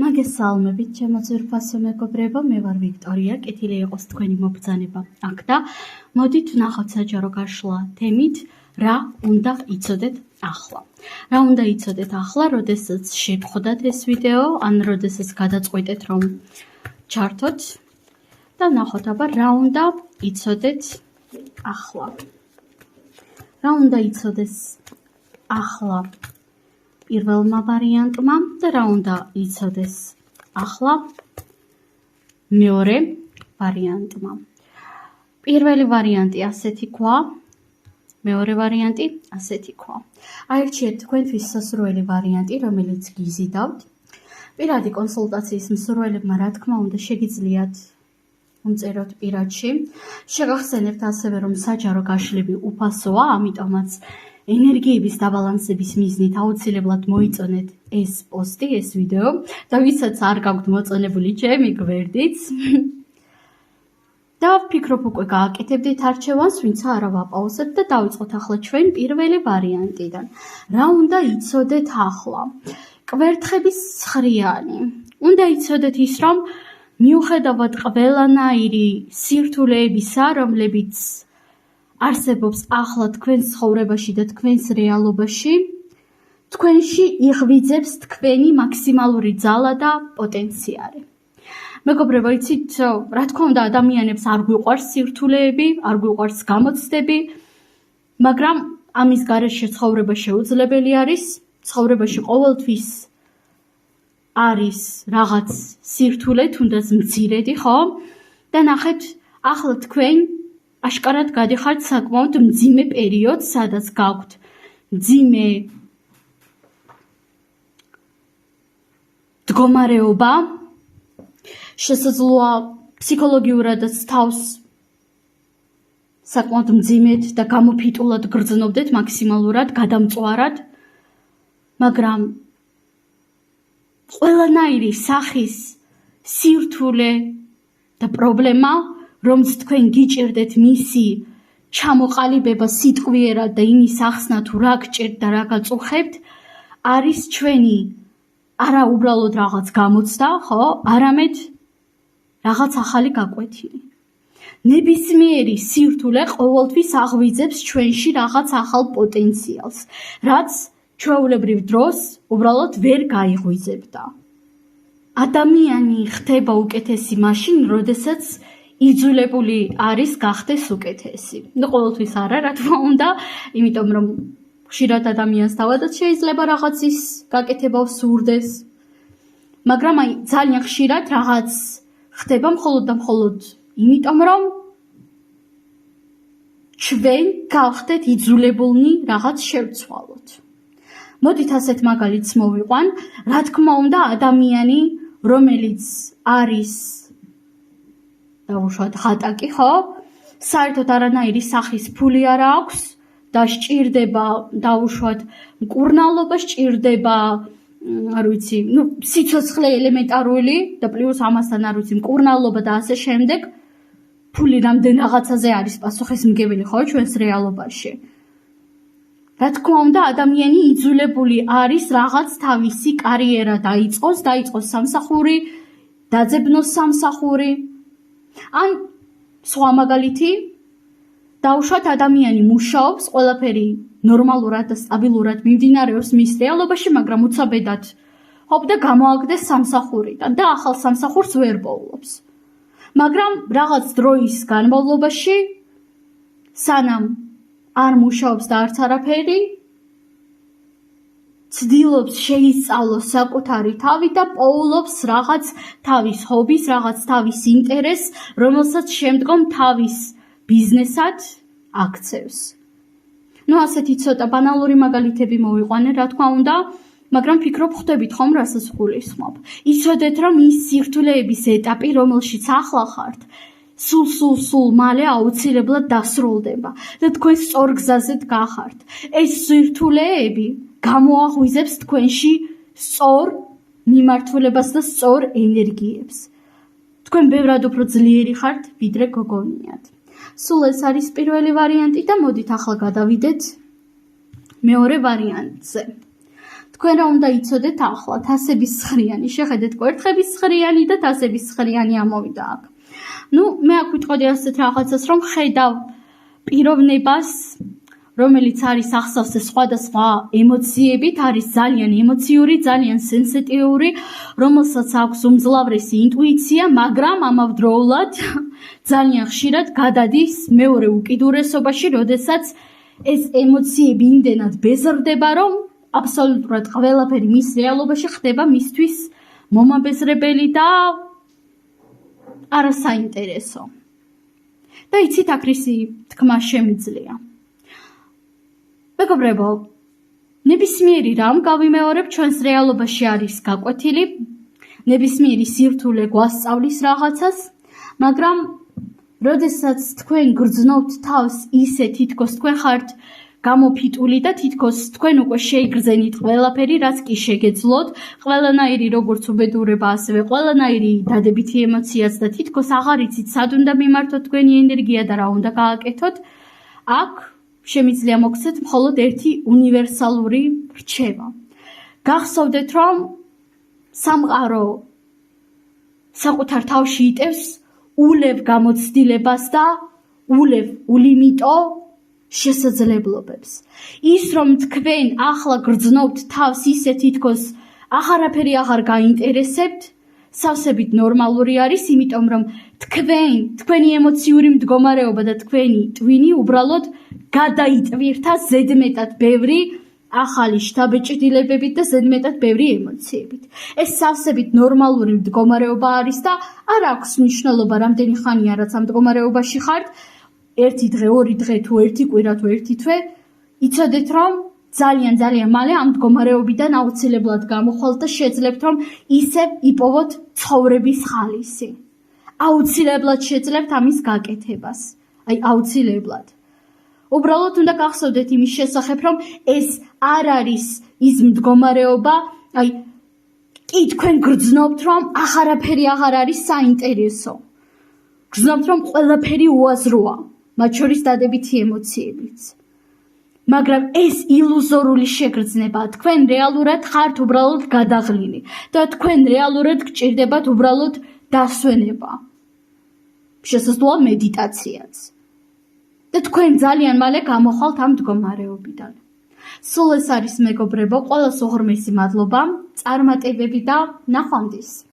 მოგესალმებით, ჩემო ძვირფასო მეგობრებო, მე ვარ ვიქტორია, კეთილი იყოს თქვენი მობრძანება აქ და მოდით ვნახოთ საჯარო გაშლა თემით, რა უნდა იცოდეთ ახლა. რა უნდა იცოდეთ ახლა, როდესაც შეგხვდათ ეს ვიდეო, ან როდესაც გადაწყვეტეთ რომ ჩართოთ და ნახოთ აბა რა უნდა იცოდეთ ახლა. რა უნდა იცოდეს ახლა პირველმა ვარიანტმა და რა უნდა იცოდეს ახლა მეორე ვარიანტმა. პირველი ვარიანტი ასეთი ქვა, მეორე ვარიანტი ასეთი ქვა. აირჩიეთ თქვენთვის სასურველი ვარიანტი, რომელიც გიზიდავთ. პირადი კონსულტაციის მსურველებმა რა თქმა უნდა შეგიძლიათ უმწეროთ პირადში. შეგახსენებთ ასევე რომ საჯარო გაშლები უფასოა, ამიტომაც ენერგიების დაბალანსების მიზნით აუცილებლად მოიწონეთ ეს პოსტი, ეს ვიდეო და ვისაც არ გაქვთ მოწონებული ჩემი გვერდიც და ვფიქრობ უკვე გააკეთებდით არჩევანს, ვინც არა ვაპაუზებთ და დავიწყოთ ახლა ჩვენ პირველი ვარიანტიდან. რა უნდა იცოდეთ ახლა? კვერთხების ცხრიანი. უნდა იცოდეთ ის, რომ მიუხედავად ყველანაირი სირთულეებისა, რომლებიც არსებობს ახლა თქვენს ცხოვრებაში და თქვენს რეალობაში, თქვენში იღვიძებს თქვენი მაქსიმალური ძალა და პოტენციალი. მეგობრებო, იცით, რა თქმა უნდა, ადამიანებს არ გვიყვარს სირთულეები, არ გვიყვარს გამოცდები, მაგრამ ამის გარეშე ცხოვრება შეუძლებელი არის. ცხოვრებაში ყოველთვის არის რაღაც სირთულე, თუნდაც მცირედი, ხო? და ნახეთ, ახლა თქვენ აშკარად გადიხართ საკმაოდ მძიმე პერიოდს, სადაც გაქვთ მძიმე მდგომარეობა, შესაძლოა ფსიქოლოგიურადაც თავს საკმაოდ მძიმედ და გამოფიტულად გრძნობდეთ მაქსიმალურად, გადამწვარად, მაგრამ ყველანაირი სახის სირთულე და პრობლემა, რომც თქვენ გიჭირდეთ მისი ჩამოყალიბება სიტყვიერად და იმის ახსნა თუ რა გჭირთ და რა გაწუხებთ, არის ჩვენი არა უბრალოდ რაღაც გამოცდა, ხო? არამედ რაღაც ახალი გაკვეთილი. ნებისმიერი სირთულე ყოველთვის აღვიძებს ჩვენში რაღაც ახალ პოტენციალს, რაც ჩვეულებრივ დროს უბრალოდ ვერ გაიღვიძებდა. ადამიანი ხდება უკეთესი მაშინ, როდესაც იძულებული არის გახდეს უკეთესი. ყოველთვის არა, რა თქმა უნდა, იმიტომ რომ ხშირად ადამიანს თავადაც შეიძლება რაღაცის გაკეთება სურდეს, მაგრამ ძალიან ხშირად რაღაც ხდება მხოლოდ და მხოლოდ იმიტომ რომ ჩვენ გავხდეთ იძულებულნი რაღაც შევცვალოთ. მოდით ასეთ მაგალითს მოვიყვან, რა თქმა უნდა, ადამიანი, რომელიც არის დავუშვათ ხატაკი, ხო? საერთოდ არანაირი სახის ფული არ აქვს და სჭირდება დავუშვათ მკურნალობა, სჭირდება, არ ვიცი, სიცოცხლე ელემენტარული და პლუს ამასთან არ ვიცი, მკურნალობა და ასე შემდეგ, ფული რამდენ რაღაცაზე არის პასუხისმგებელი, ხო, ჩვენს რეალობაში. რა თქმა უნდა, ადამიანი იძულებული არის რაღაც თავისი კარიერა დაიწყოს სამსახური, დაძებნოს სამსახური. ან სხვა მაგალითი, დავუშვათ ადამიანი მუშაობს, ყველაფერი ნორმალურად და სტაბილურად მიმდინარეობს მის რეალობაში, მაგრამ უცაბედად ყოფდა გამოაგდეს სამსახურიდან და ახალ სამსახურს ვერ პოულობს. მაგრამ რაღაც დროის განმავლობაში, სანამ არ მუშაობს და არც არაფერი, ცდილობს შეისწავლოს საკუთარი თავი და პოულობს რაღაც თავის ჰობის, რაღაც თავის ინტერესს, რომელსაც შემდგომ თავის ბიზნესად აქცევს. ასეთი ცოტა ბანალური მაგალითები მოვიყვანე, რა თქმა უნდა, მაგრამ ფიქრობ ხვდებით ხომ რასაც გულისხმობ. იცოდეთ რომ ის სირთულეების ეტაპი, რომელშიც ახლა ხართ, სულ მალე აუცილებლად დასრულდება და თქვენ სწორ გზაზე დგახართ. ეს სირთულეები გამოაღვიძებს თქვენში სწორ მიმართულებას და სწორ ენერგიებს. თქვენ ბევრად უფრო ძლიერი ხართ, ვიდრე გოგონიათ. სულ ეს არის პირველი ვარიანტი და მოდით ახლა გადავიდეთ მეორე ვარიანტზე. თქვენ რა უნდა იცოდეთ ახლა, თასების ცხრიანი, შეხედეთ კვერთხების ცხრიანი და თასების ცხრიანი ამოვიდა აქ. მე აქ ვიტყოდი ასეთ რაღაცას, რომ ხედავ პიროვნებას, რომელიც არის ახსავს სხვადასხვა ემოციებით, არის ძალიან ემოციური, ძალიან სენსიტიური, რომელსაც აქვს უმძლავრესი ინტუიცია, მაგრამ ამავდროულად ძალიან ხშირად გადადის მეორე უკიდურესობაში, როდესაც ეს ემოციები იმდენად ბეზრდება, რომ აბსოლუტურად ყველაფერი მის რეალობაში ხდება მისთვის მომაბეზრებელი და არასაინტერესო. და იცით, აქ რისი თქმა შემიძლია. მეგობრებო, ნებისმიერი რამ გავიმეორებ ჩვენს რეალობაში არის გაკვეთილი, ნებისმიერი სირთულე გვასწავლის რაღაცას, მაგრამ როდესაც თქვენ გრძნობთ თავს ისე, თითქოს თქვენ ხართ გამოფიტული და თითქოს თქვენ უკვე შეიგრძენით ყველაფერი, რაც კი შეგეძლოთ, ყველანაირი როგორც უბედურება, ასევე ყველანაირი დადებითი ემოციაც და თითქოს აღარ იცით სად უნდა მიმართოთ თქვენი ენერგია და რა უნდა გააკეთოთ, აქ შემიძლია მოგცეთ მხოლოდ ერთი უნივერსალური რჩევა. გახსოვდეთ, რომ სამყარო საკუთარ თავში იტევს ულევ გამოცდილებას და ულევ ულიმიტო შესაძლებლობებს. ის, რომ თქვენ ახლა გრძნობთ თავს ისე, თითქოს აღარაფერი აღარ გაინტერესებთ, სავსებით ნორმალური არის, იმიტომ რომ თქვენი ემოციური მდგომარეობა და თქვენი ტვინი უბრალოდ გადაიტვირთა ზედმეტად ბევრი ახალი შთაბეჭდილებებით და ზედმეტად ბევრი ემოციებით. ეს სავსებით ნორმალური მდგომარეობა არის და არ აქვს მნიშვნელობა, რამდენი ხანია რაც ამ მდგომარეობაში ხართ, ერთი დღე, ორი დღე თუ ერთი კვირა თუ ერთი თვე, იცოდეთ, რომ ძალიან მალე ამ მდგომარეობიდან აუცილებლად გამოხვალთ და შეძლებთ, რომ ისევ იპოვოთ ცხოვრების ხალისი. აუცილებლად შეძლებთ ამის გაკეთებას. აუცილებლად. უბრალოდ უნდა გახსოვდეთ იმის შესახებ, რომ ეს არ არის ის მდგომარეობა, კი თქვენ გრძნობთ, რომ აღარაფერი აღარ არის საინტერესო. გრძნობთ, რომ ყველაფერი უაზროა, მათ შორის დადებითი ემოციებიც. მაგრამ ეს ილუზორული შეგრძნებაა, თქვენ რეალურად ხართ უბრალოდ გადაღლილი და თქვენ რეალურად გჭირდებათ უბრალოდ დასვენება. შესაძლოა მედიტაციაც. და თქვენ ძალიან მალე გამოხვალთ ამ მდგომარეობიდან. სულ ეს არის, მეგობრებო, ყველას უღრმესი მადლობა, წარმატებები და ნახვამდის.